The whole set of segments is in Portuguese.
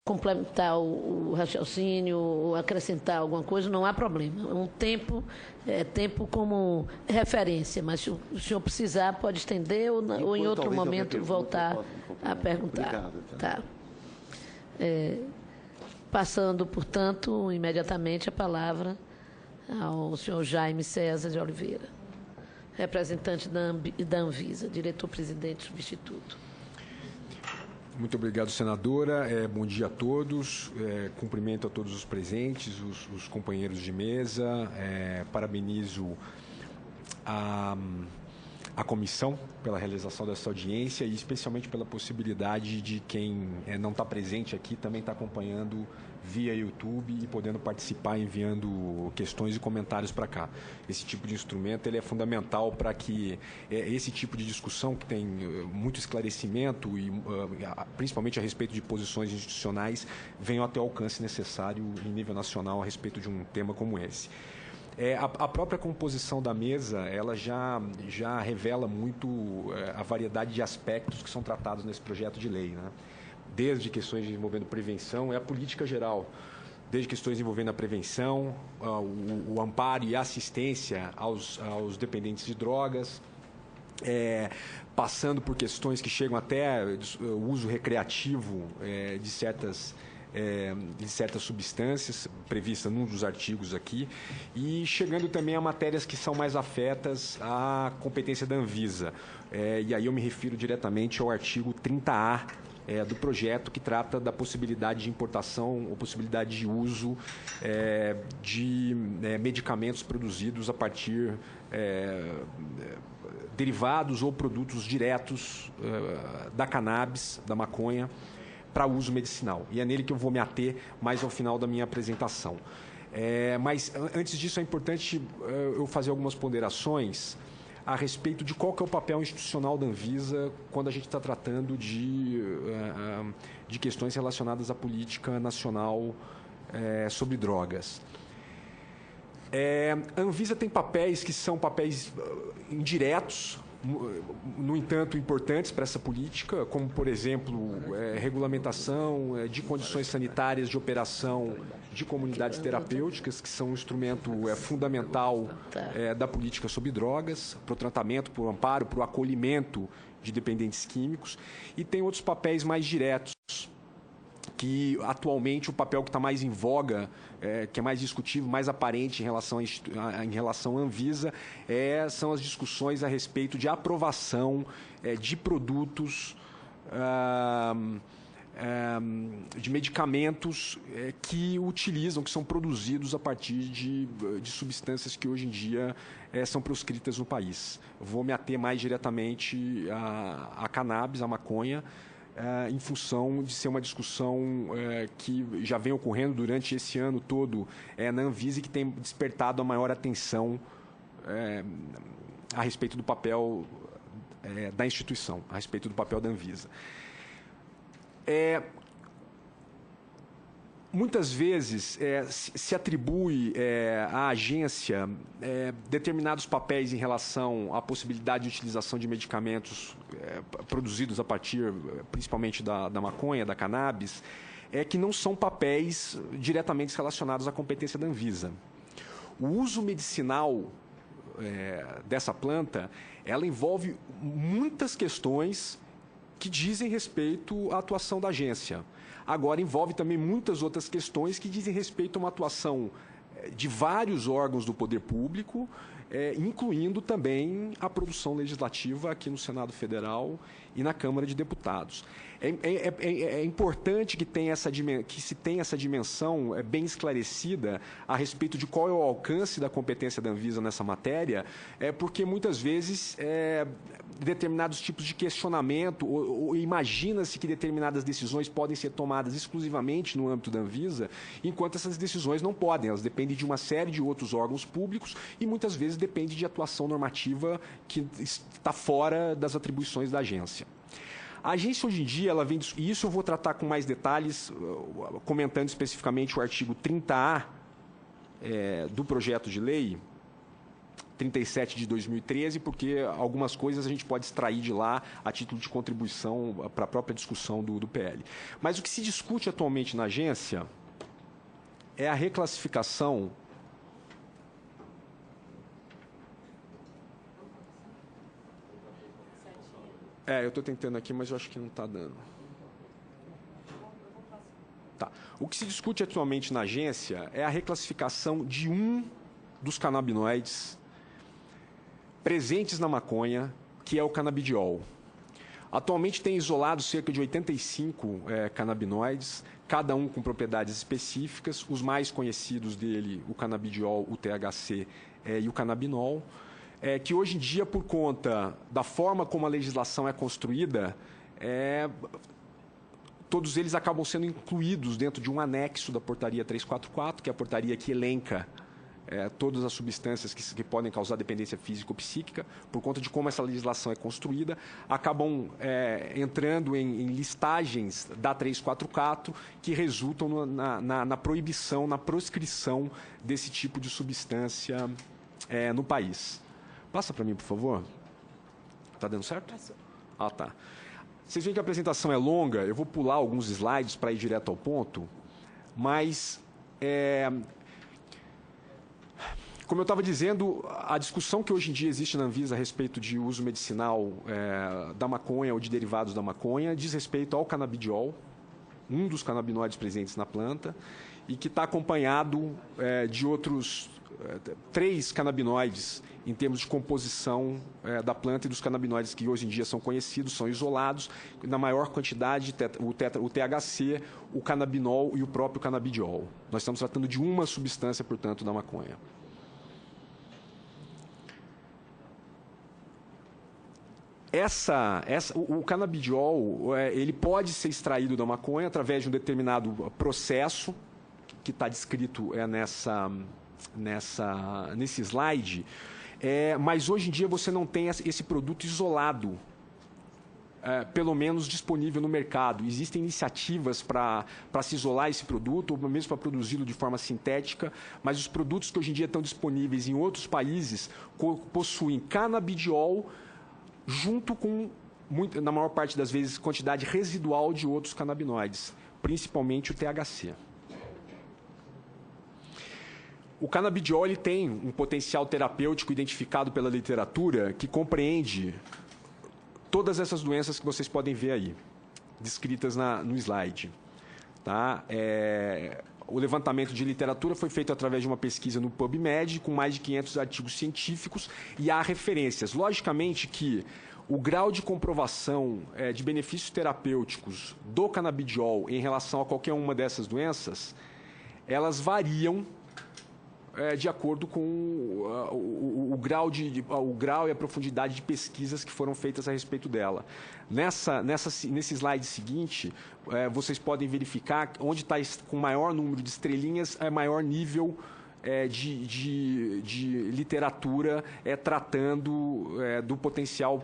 complementar o raciocínio ou acrescentar alguma coisa, não há problema. Um tempo é tempo como referência, mas se o senhor precisar, pode estender ou em outro momento voltar a perguntar. Obrigado. Tá. Passando, portanto, imediatamente a palavra ao senhor Jaime César de Oliveira, representante da Anvisa, diretor-presidente substituto. Muito obrigado, senadora. Bom dia a todos. Cumprimento a todos os presentes, os companheiros de mesa. Parabenizo a comissão pela realização dessa audiência e especialmente pela possibilidade de quem não está presente aqui também está acompanhando via YouTube e podendo participar enviando questões e comentários para cá. Esse tipo de instrumento ele é fundamental para que esse tipo de discussão que tem muito esclarecimento e principalmente a respeito de posições institucionais venham até o alcance necessário em nível nacional a respeito de um tema como esse. A própria composição da mesa ela já revela muito a variedade de aspectos que são tratados nesse projeto de lei, né? Desde questões envolvendo prevenção, a política geral, desde questões envolvendo a prevenção, o amparo e assistência aos dependentes de drogas, passando por questões que chegam até o uso recreativo de certas substâncias previstas num dos artigos aqui e chegando também a matérias que são mais afetas à competência da Anvisa. E aí eu me refiro diretamente ao artigo 30A do projeto, que trata da possibilidade de importação ou possibilidade de uso de medicamentos produzidos a partir derivados ou produtos diretos da cannabis, da maconha, para uso medicinal. E é nele que eu vou me ater mais ao final da minha apresentação. Mas, antes disso, é importante eu fazer algumas ponderações a respeito de qual que é o papel institucional da Anvisa quando a gente está tratando de questões relacionadas à política nacional sobre drogas. A Anvisa tem papéis que são papéis indiretos, no entanto, importantes para essa política, como, por exemplo, regulamentação de condições sanitárias de operação de comunidades terapêuticas, que são um instrumento fundamental da política sobre drogas, para o tratamento, para o amparo, para o acolhimento de dependentes químicos, e tem outros papéis mais diretos, que atualmente o papel que está mais em voga, que é mais discutível, mais aparente em relação à Anvisa, são as discussões a respeito de aprovação de produtos, de medicamentos que utilizam, que são produzidos a partir de substâncias que hoje em dia são proscritas no país. Vou me ater mais diretamente à cannabis, à maconha, em função de ser uma discussão que já vem ocorrendo durante esse ano todo na Anvisa e que tem despertado a maior atenção a respeito do papel da instituição, a respeito do papel da Anvisa. Muitas vezes se atribui à agência determinados papéis em relação à possibilidade de utilização de medicamentos produzidos a partir, principalmente, da maconha, da cannabis, que não são papéis diretamente relacionados à competência da Anvisa. O uso medicinal dessa planta, ela envolve muitas questões que dizem respeito à atuação da agência. Agora, envolve também muitas outras questões que dizem respeito a uma atuação de vários órgãos do poder público, incluindo também a produção legislativa aqui no Senado Federal e na Câmara de Deputados. É importante que se tenha essa dimensão bem esclarecida a respeito de qual é o alcance da competência da Anvisa nessa matéria, porque muitas vezes determinados tipos de questionamento ou imagina-se que determinadas decisões podem ser tomadas exclusivamente no âmbito da Anvisa, enquanto essas decisões não podem, elas dependem de uma série de outros órgãos públicos e muitas vezes depende de atuação normativa que está fora das atribuições da agência. A agência, hoje em dia, ela vem... E isso eu vou tratar com mais detalhes, comentando especificamente o artigo 30A do projeto de lei. 37 de 2013, porque algumas coisas a gente pode extrair de lá a título de contribuição para a própria discussão do PL. Mas o que se discute atualmente na agência é a reclassificação eu estou tentando aqui, mas eu acho que não está dando. Tá. O que se discute atualmente na agência é a reclassificação de um dos canabinoides presentes na maconha, que é o canabidiol. Atualmente tem isolado cerca de 85 canabinoides, cada um com propriedades específicas. Os mais conhecidos dele, o canabidiol, o THC e o canabinol, que hoje em dia, por conta da forma como a legislação é construída, todos eles acabam sendo incluídos dentro de um anexo da portaria 344, que é a portaria que elenca todas as substâncias que podem causar dependência física ou psíquica. Por conta de como essa legislação é construída, acabam entrando em listagens da 344 que resultam na proibição, na proscrição desse tipo de substância no país. Passa para mim, por favor. Está dando certo? Passou. Ah, tá. Vocês veem que a apresentação é longa, eu vou pular alguns slides para ir direto ao ponto, mas, como eu estava dizendo, a discussão que hoje em dia existe na Anvisa a respeito de uso medicinal da maconha ou de derivados da maconha diz respeito ao canabidiol, um dos canabinoides presentes na planta, e que está acompanhado de outros 3 canabinoides em termos de composição da planta, e dos canabinoides que hoje em dia são conhecidos, são isolados, na maior quantidade, o THC, o canabinol e o próprio canabidiol. Nós estamos tratando de uma substância, portanto, da maconha. O canabidiol ele pode ser extraído da maconha através de um determinado processo, que está descrito nesse slide, mas hoje em dia você não tem esse produto isolado, pelo menos disponível no mercado. Existem iniciativas para se isolar esse produto, ou mesmo para produzi-lo de forma sintética, mas os produtos que hoje em dia estão disponíveis em outros países possuem canabidiol junto com, na maior parte das vezes, quantidade residual de outros canabinoides, principalmente o THC. O canabidiol ele tem um potencial terapêutico identificado pela literatura que compreende todas essas doenças que vocês podem ver aí, descritas no slide. Tá? O levantamento de literatura foi feito através de uma pesquisa no PubMed, com mais de 500 artigos científicos, e há referências. Logicamente que o grau de comprovação de benefícios terapêuticos do canabidiol em relação a qualquer uma dessas doenças, elas variam de acordo com o grau e a profundidade de pesquisas que foram feitas a respeito dela. Nesse slide seguinte, vocês podem verificar onde está com maior número de estrelinhas, maior nível de literatura tratando do potencial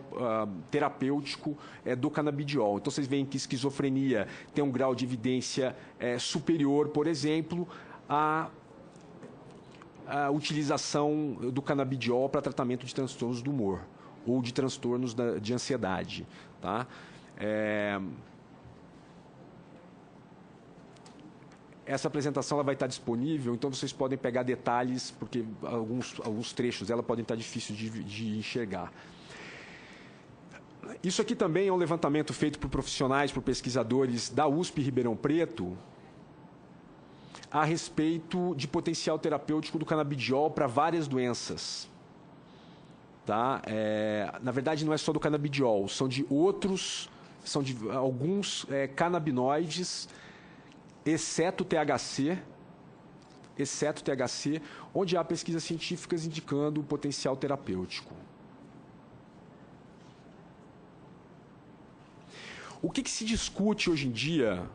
terapêutico do canabidiol. Então, vocês veem que esquizofrenia tem um grau de evidência superior, por exemplo, a utilização do canabidiol para tratamento de transtornos do humor ou de transtornos de ansiedade. Tá? Essa apresentação ela vai estar disponível, então vocês podem pegar detalhes, porque alguns trechos dela podem estar difíceis de enxergar. Isso aqui também é um levantamento feito por profissionais, por pesquisadores da USP Ribeirão Preto, a respeito de potencial terapêutico do canabidiol para várias doenças. Tá? Na verdade, não é só do canabidiol, são de alguns canabinoides, exceto o THC, onde há pesquisas científicas indicando o potencial terapêutico. O que se discute hoje em dia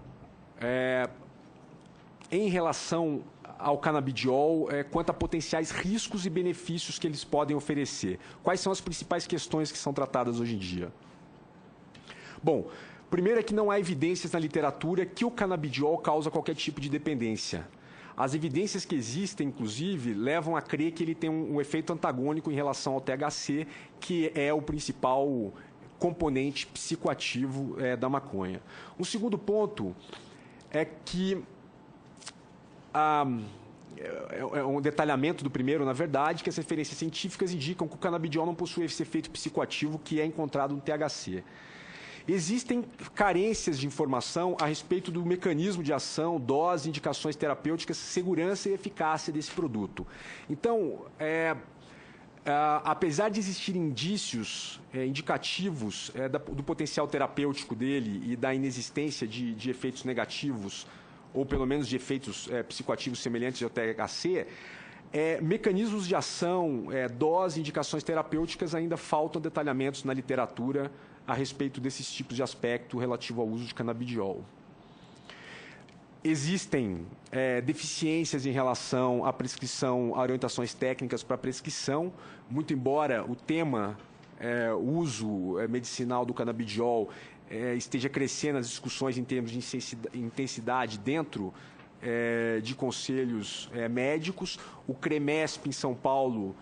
em relação ao canabidiol quanto a potenciais riscos e benefícios que eles podem oferecer? Quais são as principais questões que são tratadas hoje em dia? Bom, primeiro é que não há evidências na literatura que o canabidiol causa qualquer tipo de dependência. As evidências que existem, inclusive, levam a crer que ele tem um efeito antagônico em relação ao THC, que é o principal componente psicoativo da maconha. Um segundo ponto é que é um detalhamento do primeiro, na verdade, que as referências científicas indicam que o canabidiol não possui esse efeito psicoativo que é encontrado no THC. Existem carências de informação a respeito do mecanismo de ação, dose, indicações terapêuticas, segurança e eficácia desse produto. Então, apesar de existirem indícios indicativos do potencial terapêutico dele e da inexistência de efeitos negativos, ou pelo menos de efeitos psicoativos semelhantes ao THC, mecanismos de ação, dose, indicações terapêuticas, ainda faltam detalhamentos na literatura a respeito desses tipos de aspecto relativo ao uso de canabidiol. Existem deficiências em relação à prescrição, a orientações técnicas para prescrição, muito embora o tema, o uso medicinal do canabidiol esteja crescendo as discussões em termos de intensidade dentro de conselhos médicos. O CREMESP em São Paulo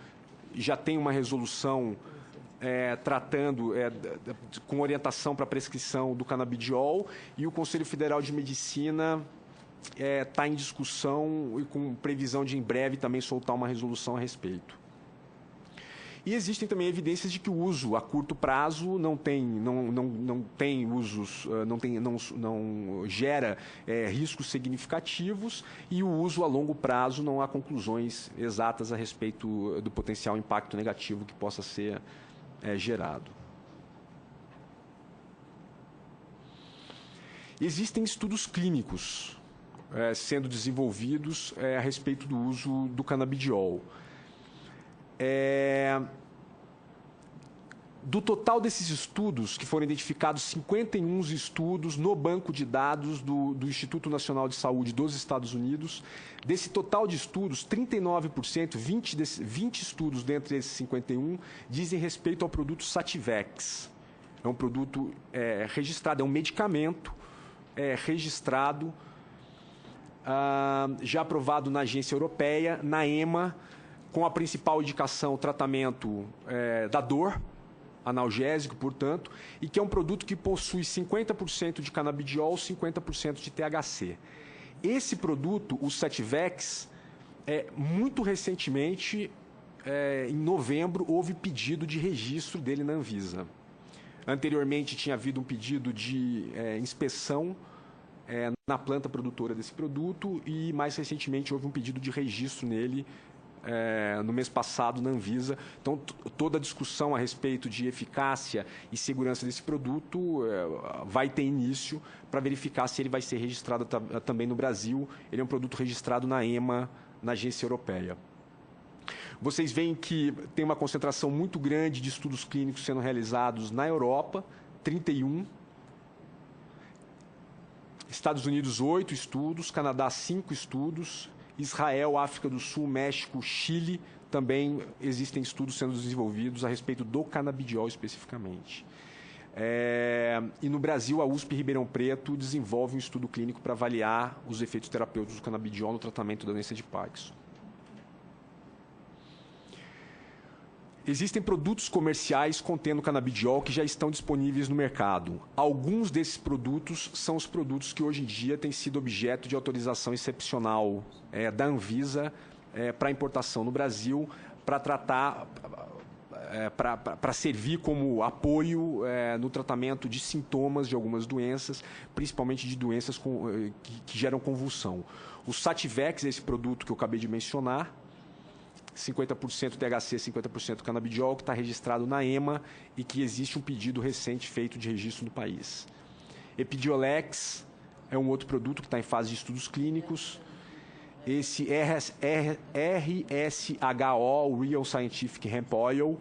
já tem uma resolução tratando com orientação para a prescrição do canabidiol, e o Conselho Federal de Medicina está em discussão e com previsão de em breve também soltar uma resolução a respeito. E existem também evidências de que o uso a curto prazo não gera riscos significativos, e o uso a longo prazo não há conclusões exatas a respeito do potencial impacto negativo que possa ser gerado. Existem estudos clínicos sendo desenvolvidos a respeito do uso do canabidiol. Do total desses estudos, que foram identificados 51 estudos no banco de dados do Instituto Nacional de Saúde dos Estados Unidos, desse total de estudos, 39%, 20 estudos dentre esses 51, dizem respeito ao produto Sativex. É um produto registrado, é um medicamento registrado, já aprovado na agência europeia, na EMA, com a principal indicação, o tratamento da dor, analgésico, portanto, e que é um produto que possui 50% de canabidiol, 50% de THC. Esse produto, o Sativex, muito recentemente, em novembro, houve pedido de registro dele na Anvisa. Anteriormente, tinha havido um pedido de inspeção na planta produtora desse produto, e mais recentemente houve um pedido de registro nele no mês passado na Anvisa. Então, toda a discussão a respeito de eficácia e segurança desse produto vai ter início para verificar se ele vai ser registrado também no Brasil. Ele é um produto registrado na EMA, na agência europeia. Vocês veem que tem uma concentração muito grande de estudos clínicos sendo realizados na Europa, 31. Estados Unidos, 8 estudos, Canadá, 5 estudos, Israel, África do Sul, México, Chile, também existem estudos sendo desenvolvidos a respeito do canabidiol especificamente. E no Brasil, a USP Ribeirão Preto desenvolve um estudo clínico para avaliar os efeitos terapêuticos do canabidiol no tratamento da doença de Parkinson. Existem produtos comerciais contendo canabidiol que já estão disponíveis no mercado. Alguns desses produtos são os produtos que hoje em dia têm sido objeto de autorização excepcional da Anvisa para importação no Brasil, para tratar, para servir como apoio no tratamento de sintomas de algumas doenças, principalmente de doenças que geram convulsão. O Sativex é esse produto que eu acabei de mencionar, 50% THC, 50% canabidiol, que está registrado na EMA e que existe um pedido recente feito de registro no país. Epidiolex é um outro produto que está em fase de estudos clínicos. Esse RSHO, Real Scientific Hemp Oil,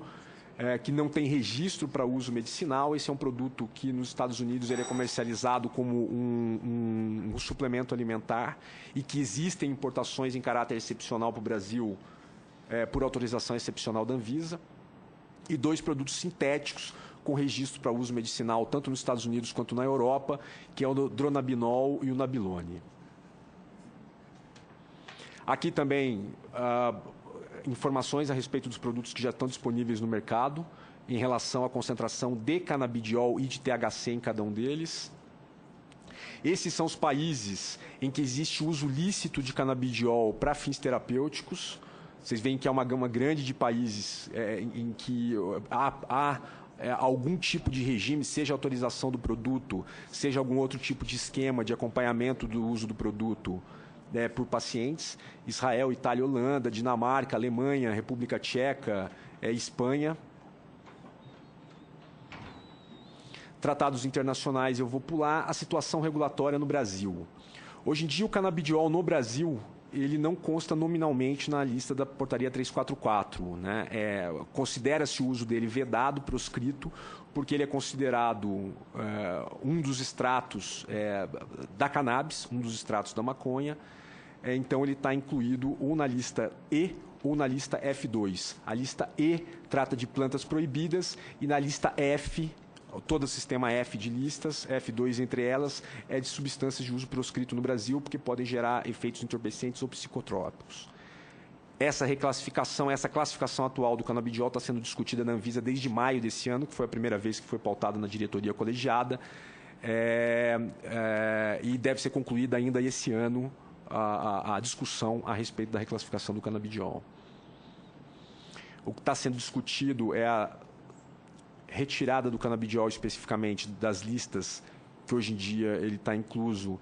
que não tem registro para uso medicinal. Esse é um produto que nos Estados Unidos ele é comercializado como um suplemento alimentar, e que existem importações em caráter excepcional para o Brasil por autorização excepcional da Anvisa. E 2 produtos sintéticos com registro para uso medicinal, tanto nos Estados Unidos quanto na Europa, que é o Dronabinol e o Nabilone. Aqui também informações a respeito dos produtos que já estão disponíveis no mercado, em relação à concentração de canabidiol e de THC em cada um deles. Esses são os países em que existe uso lícito de canabidiol para fins terapêuticos. Vocês veem que há uma gama grande de países em que há algum tipo de regime, seja autorização do produto, seja algum outro tipo de esquema de acompanhamento do uso do produto por pacientes. Israel, Itália, Holanda, Dinamarca, Alemanha, República Tcheca, Espanha. Tratados internacionais, eu vou pular. A situação regulatória no Brasil. Hoje em dia, o canabidiol no Brasil, ele não consta nominalmente na lista da portaria 344. Né? Considera-se o uso dele vedado, proscrito, porque ele é considerado um dos extratos da cannabis, um dos extratos da maconha. Então, ele está incluído ou na lista E ou na lista F2. A lista E trata de plantas proibidas e na lista F, todo o sistema F de listas, F2 entre elas, é de substâncias de uso proscrito no Brasil, porque podem gerar efeitos entorpecentes ou psicotrópicos. Essa classificação atual do canabidiol está sendo discutida na Anvisa desde maio desse ano, que foi a primeira vez que foi pautada na diretoria colegiada, e deve ser concluída ainda esse ano a discussão a respeito da reclassificação do canabidiol. O que está sendo discutido é a retirada do canabidiol especificamente das listas, que hoje em dia ele está incluso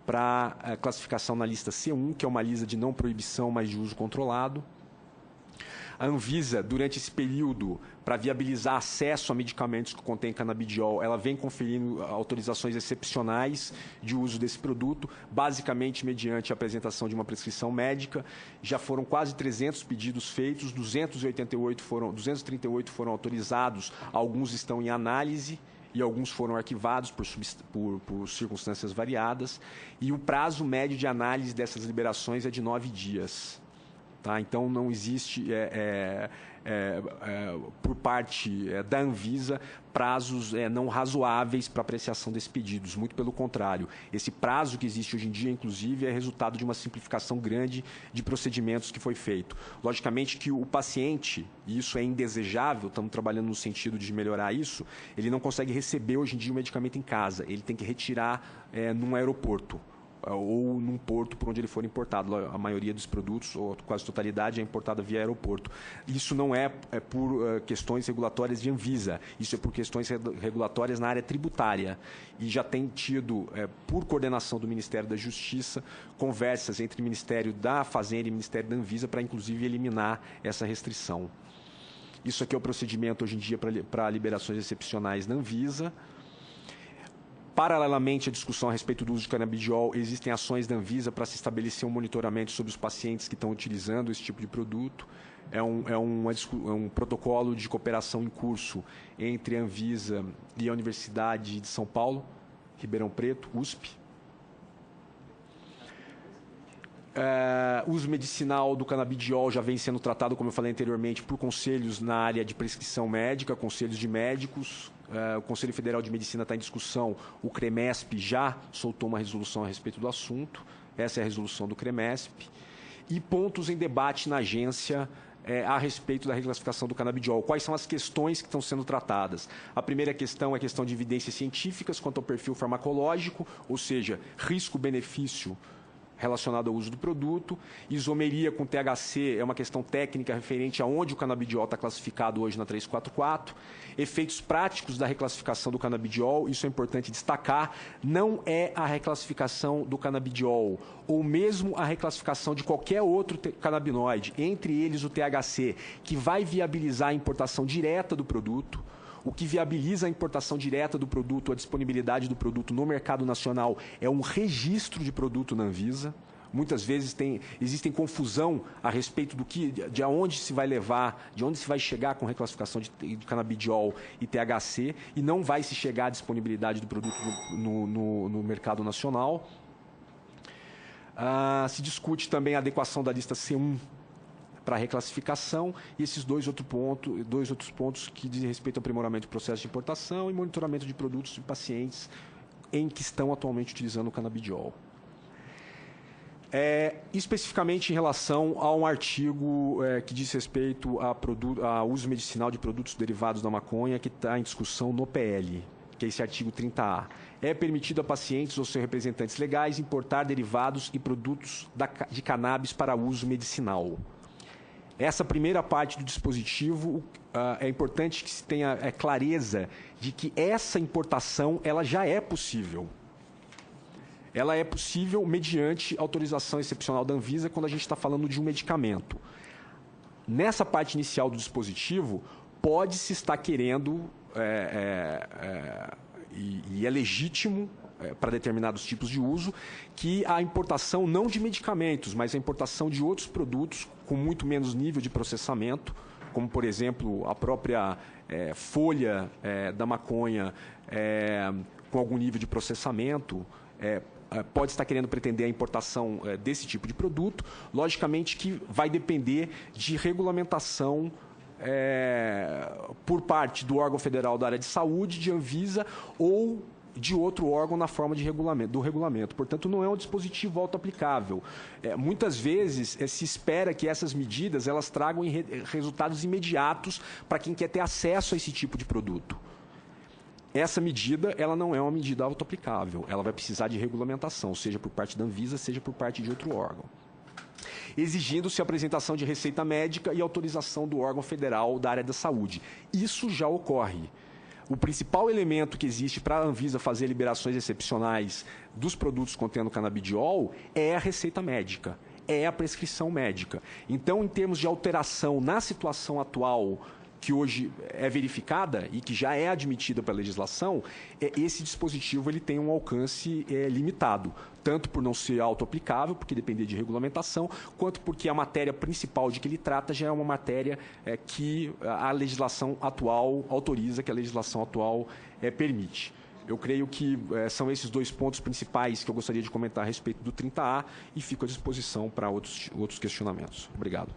para a classificação na lista C1, que é uma lista de não proibição, mas de uso controlado. A Anvisa, durante esse período, para viabilizar acesso a medicamentos que contêm canabidiol, ela vem conferindo autorizações excepcionais de uso desse produto, basicamente mediante a apresentação de uma prescrição médica. Já foram quase 300 pedidos feitos, 238 238 foram autorizados, alguns estão em análise e alguns foram arquivados por circunstâncias variadas. E o prazo médio de análise dessas liberações é de 9 dias. Tá? Então, não existe, por parte da Anvisa, prazos não razoáveis para apreciação desses pedidos. Muito pelo contrário. Esse prazo que existe hoje em dia, inclusive, é resultado de uma simplificação grande de procedimentos que foi feito. Logicamente que o paciente, e isso é indesejável, estamos trabalhando no sentido de melhorar isso, ele não consegue receber hoje em dia o medicamento em casa. Ele tem que retirar num aeroporto ou num porto por onde ele for importado. A maioria dos produtos, ou quase a totalidade, é importada via aeroporto. Isso não é por questões regulatórias de Anvisa, isso é por questões regulatórias na área tributária. E já tem tido, por coordenação do Ministério da Justiça, conversas entre o Ministério da Fazenda e o Ministério da Anvisa para, inclusive, eliminar essa restrição. Isso aqui é o procedimento, hoje em dia, para liberações excepcionais na Anvisa. Paralelamente à discussão a respeito do uso de canabidiol, existem ações da Anvisa para se estabelecer um monitoramento sobre os pacientes que estão utilizando esse tipo de produto. É um protocolo de cooperação em curso entre a Anvisa e a Universidade de São Paulo, Ribeirão Preto, USP. O uso medicinal do canabidiol já vem sendo tratado, como eu falei anteriormente, por conselhos na área de prescrição médica, conselhos de médicos. O Conselho Federal de Medicina está em discussão, o CREMESP já soltou uma resolução a respeito do assunto, essa é a resolução do CREMESP, e pontos em debate na agência a respeito da reclassificação do canabidiol. Quais são as questões que estão sendo tratadas? A primeira questão é a questão de evidências científicas quanto ao perfil farmacológico, ou seja, risco-benefício relacionado ao uso do produto. Isomeria com THC é uma questão técnica referente a onde o canabidiol está classificado hoje na 344. Efeitos práticos da reclassificação do canabidiol, isso é importante destacar, não é a reclassificação do canabidiol, ou mesmo a reclassificação de qualquer outro canabinoide, entre eles o THC, que vai viabilizar a importação direta do produto. O que viabiliza a importação direta do produto, a disponibilidade do produto no mercado nacional, é um registro de produto na Anvisa. Muitas vezes existe confusão a respeito de aonde se vai levar, de onde se vai chegar com reclassificação de canabidiol e THC, e não vai se chegar à disponibilidade do produto no mercado nacional. Se discute também a adequação da lista C1 para reclassificação, e esses dois outros pontos que dizem respeito ao aprimoramento do processo de importação e monitoramento de produtos e pacientes em que estão atualmente utilizando o canabidiol. Especificamente em relação a um artigo que diz respeito a uso medicinal de produtos derivados da maconha, que está em discussão no PL, que é esse artigo 30A. É permitido a pacientes ou seus representantes legais importar derivados e produtos de cannabis para uso medicinal. Essa primeira parte do dispositivo, é importante que se tenha clareza de que essa importação ela já é possível. Ela é possível mediante autorização excepcional da Anvisa quando a gente está falando de um medicamento. Nessa parte inicial do dispositivo, pode-se estar querendo, e é legítimo para determinados tipos de uso, que a importação não de medicamentos, mas a importação de outros produtos com muito menos nível de processamento, como, por exemplo, a própria folha da maconha com algum nível de processamento, pode estar querendo pretender a importação desse tipo de produto. Logicamente que vai depender de regulamentação por parte do órgão federal da área de saúde, de Anvisa ou de outro órgão na forma de do regulamento. Portanto, não é um dispositivo auto-aplicável. Muitas vezes se espera que essas medidas elas tragam resultados imediatos para quem quer ter acesso a esse tipo de produto. Essa medida ela não é uma medida auto-aplicável, ela vai precisar de regulamentação, seja por parte da Anvisa, seja por parte de outro órgão. Exigindo-se a apresentação de receita médica e autorização do órgão federal da área da saúde. Isso já ocorre. O principal elemento que existe para a Anvisa fazer liberações excepcionais dos produtos contendo canabidiol é a receita médica, é a prescrição médica. Então, em termos de alteração na situação atual, que hoje é verificada e que já é admitida pela legislação, esse dispositivo ele tem um alcance limitado, tanto por não ser auto-aplicável, porque depende de regulamentação, quanto porque a matéria principal de que ele trata já é uma matéria que a legislação atual autoriza, que a legislação atual permite. Eu creio que são esses dois pontos principais que eu gostaria de comentar a respeito do 30A e fico à disposição para outros questionamentos. Obrigado.